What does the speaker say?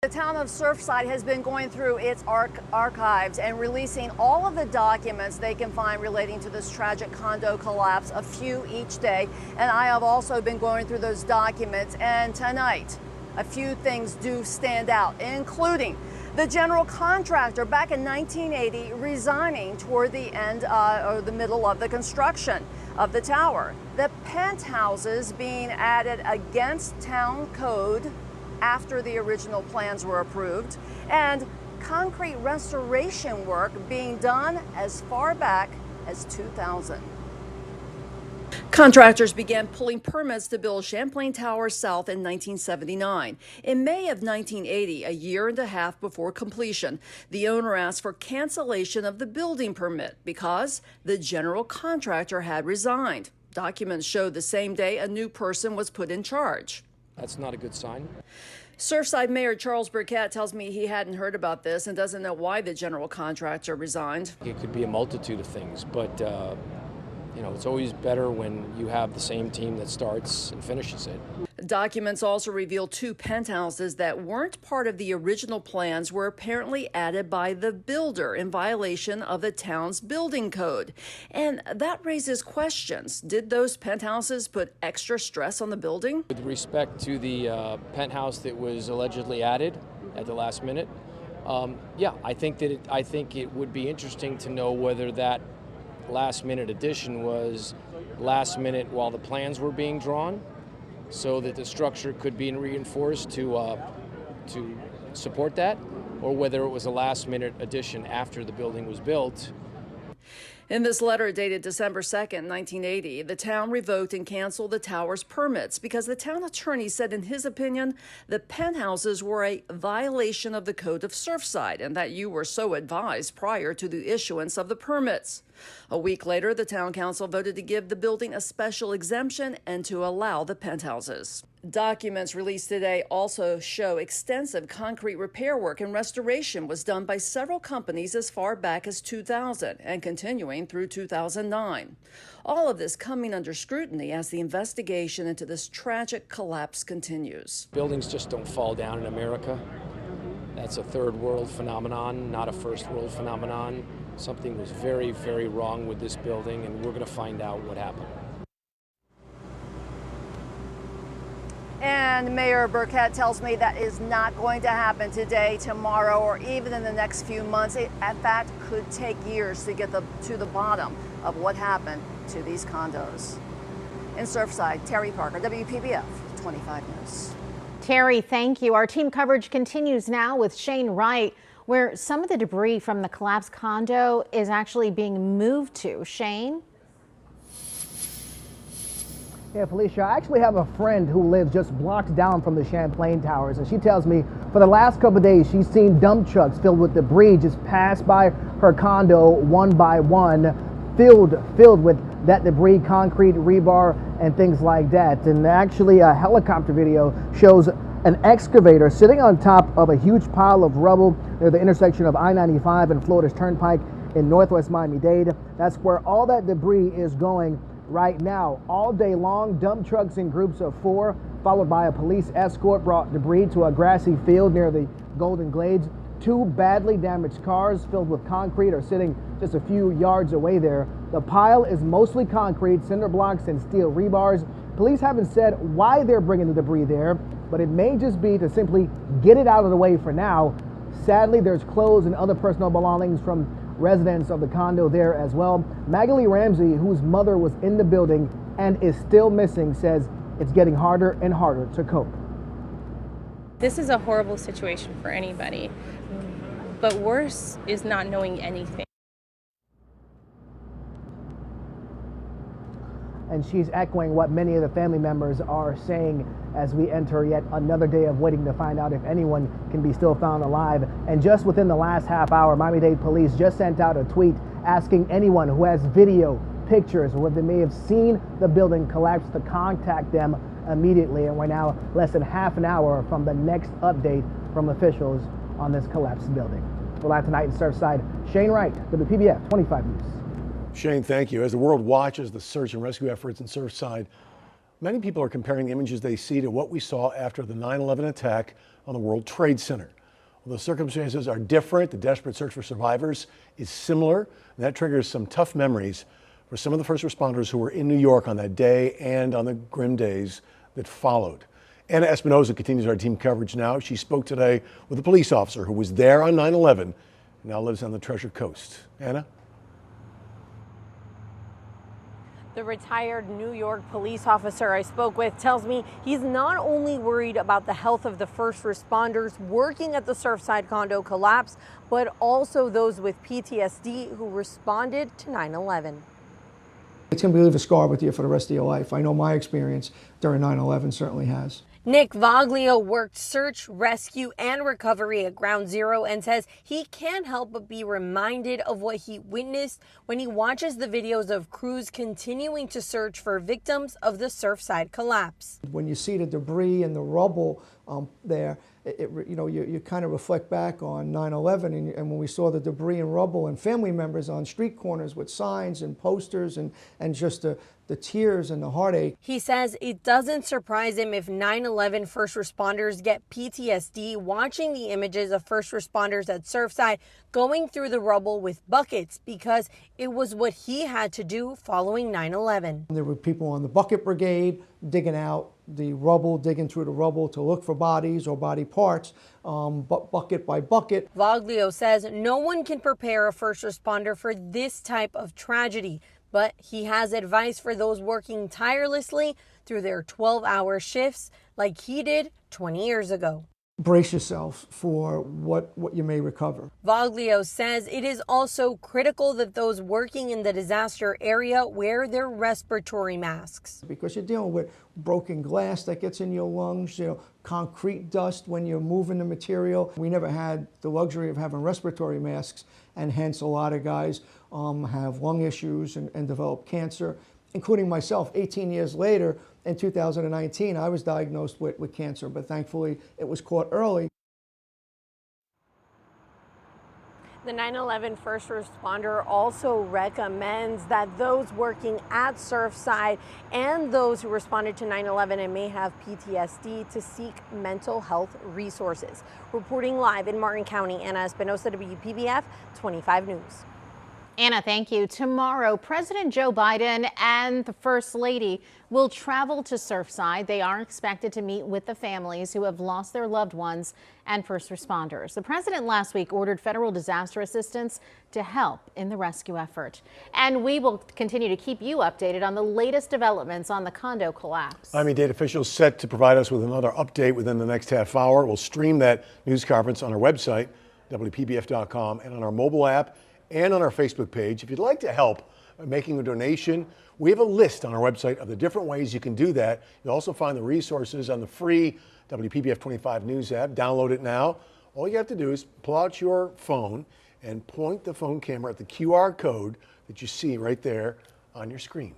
The town of Surfside has been going through its archives and releasing all of the documents they can find relating to this tragic condo collapse, a few each day. And I have also been going through those documents. And tonight, a few things do stand out, including the general contractor back in 1980 resigning toward the end or the middle of the construction of the tower. The penthouses being added against town code after the original plans were approved, and concrete restoration work being done as far back as 2000. Contractors began pulling permits to build Champlain Tower South in 1979. In May of 1980, a year and a half before completion, the owner asked for cancellation of the building permit because the general contractor had resigned. Documents show the same day a new person was put in charge. That's not a good sign. Surfside Mayor Charles Burkett tells me he hadn't heard about this and doesn't know why the general contractor resigned. It could be a multitude of things, but it's always better when you have the same team that starts and finishes it. Documents also reveal two penthouses that weren't part of the original plans were apparently added by the builder in violation of the town's building code. And that raises questions. Did those penthouses put extra stress on the building? With respect to the penthouse that was allegedly added at the last minute, I think it would be interesting to know whether that last minute addition was last minute while the plans were being drawn, so that the structure could be reinforced to support that, or whether it was a last-minute addition after the building was built. In this letter dated December 2nd, 1980, the town revoked and canceled the tower's permits because the town attorney said in his opinion the penthouses were a violation of the Code of Surfside and that you were so advised prior to the issuance of the permits. A week later, the town council voted to give the building a special exemption and to allow the penthouses. Documents released today also show extensive concrete repair work and restoration was done by several companies as far back as 2000 and continuing through 2009. All of this coming under scrutiny as the investigation into this tragic collapse continues. Buildings just don't fall down in America. That's a third world phenomenon, not a first world phenomenon. Something was very, very wrong with this building, and we're going to find out what happened. And Mayor Burkett tells me that is not going to happen today, tomorrow, or even in the next few months. It, in fact, could take years to get to the bottom of what happened to these condos. In Surfside, Terry Parker, WPBF 25 News. Terry, thank you. Our team coverage continues now with Shane Wright, where some of the debris from the collapsed condo is actually being moved to. Shane? Yeah, Felicia, I actually have a friend who lives just blocks down from the Champlain Towers, and she tells me for the last couple of days she's seen dump trucks filled with debris just pass by her condo one by one, filled with that debris, concrete, rebar, and things like that. And actually a helicopter video shows an excavator sitting on top of a huge pile of rubble near the intersection of I-95 and Florida's Turnpike in northwest Miami-Dade. That's where all that debris is going right now. All day long, dump trucks in groups of 4, followed by a police escort, brought debris to a grassy field near the Golden Glades. 2 badly damaged cars filled with concrete are sitting just a few yards away there. The pile is mostly concrete, cinder blocks, and steel rebars. Police haven't said why they're bringing the debris there, but it may just be to simply get it out of the way for now. Sadly, there's clothes and other personal belongings from residents of the condo there as well. Magali Ramsey, whose mother was in the building and is still missing, says it's getting harder and harder to cope. This is a horrible situation for anybody, but worse is not knowing anything. And she's echoing what many of the family members are saying as we enter yet another day of waiting to find out if anyone can be still found alive. And just within the last half hour, Miami-Dade police just sent out a tweet asking anyone who has video, pictures, or they may have seen the building collapse to contact them immediately. And we're now less than half an hour from the next update from officials on this collapsed building. We're live tonight in Surfside. Shane Wright, WPBF 25 News. Shane, thank you. As the world watches the search and rescue efforts in Surfside, many people are comparing the images they see to what we saw after the 9/11 attack on the World Trade Center. Well, the circumstances are different. The desperate search for survivors is similar, and that triggers some tough memories for some of the first responders who were in New York on that day and on the grim days that followed. Anna Espinosa continues our team coverage now. She spoke today with a police officer who was there on 9/11 and now lives on the Treasure Coast. Anna? The retired New York police officer I spoke with tells me he's not only worried about the health of the first responders working at the Surfside condo collapse, but also those with PTSD who responded to 9/11. It's going to leave a scar with you for the rest of your life. I know my experience during 9/11 certainly has. Nick Voglio worked search, rescue, and recovery at Ground Zero and says he can't help but be reminded of what he witnessed when he watches the videos of crews continuing to search for victims of the Surfside collapse. When you see the debris and the rubble there, you kind of reflect back on 9/11 and when we saw the debris and rubble and family members on street corners with signs and posters and just the tears and the heartache. He says it doesn't surprise him if 9/11 first responders get PTSD watching the images of first responders at Surfside going through the rubble with buckets because it was what he had to do following 9/11. There were people on the bucket brigade digging out the rubble, digging through the rubble to look for bodies or body parts, bucket by bucket. Voglio says no one can prepare a first responder for this type of tragedy, but he has advice for those working tirelessly through their 12-hour shifts like he did 20 years ago. Brace yourself for what you may recover. Voglio says it is also critical that those working in the disaster area wear their respiratory masks. Because you're dealing with broken glass that gets in your lungs, concrete dust when you're moving the material. We never had the luxury of having respiratory masks, and hence a lot of guys have lung issues and develop cancer, including myself. 18 years later, in 2019, I was diagnosed with cancer, but thankfully it was caught early. The 9/11 first responder also recommends that those working at Surfside and those who responded to 9/11 and may have PTSD to seek mental health resources. Reporting live in Martin County, Anna Espinosa, WPBF 25 News. Anna, thank you. Tomorrow, President Joe Biden and the First Lady will travel to Surfside. They are expected to meet with the families who have lost their loved ones and first responders. The president last week ordered federal disaster assistance to help in the rescue effort. And we will continue to keep you updated on the latest developments on the condo collapse. Miami-Dade officials set to provide us with another update within the next half hour. We'll stream that news conference on our website, WPBF.com, and on our mobile app and on our Facebook page. If you'd like to help by making a donation, we have a list on our website of the different ways you can do that. You'll also find the resources on the free WPBF 25 News app. Download it now. All you have to do is pull out your phone and point the phone camera at the QR code that you see right there on your screen.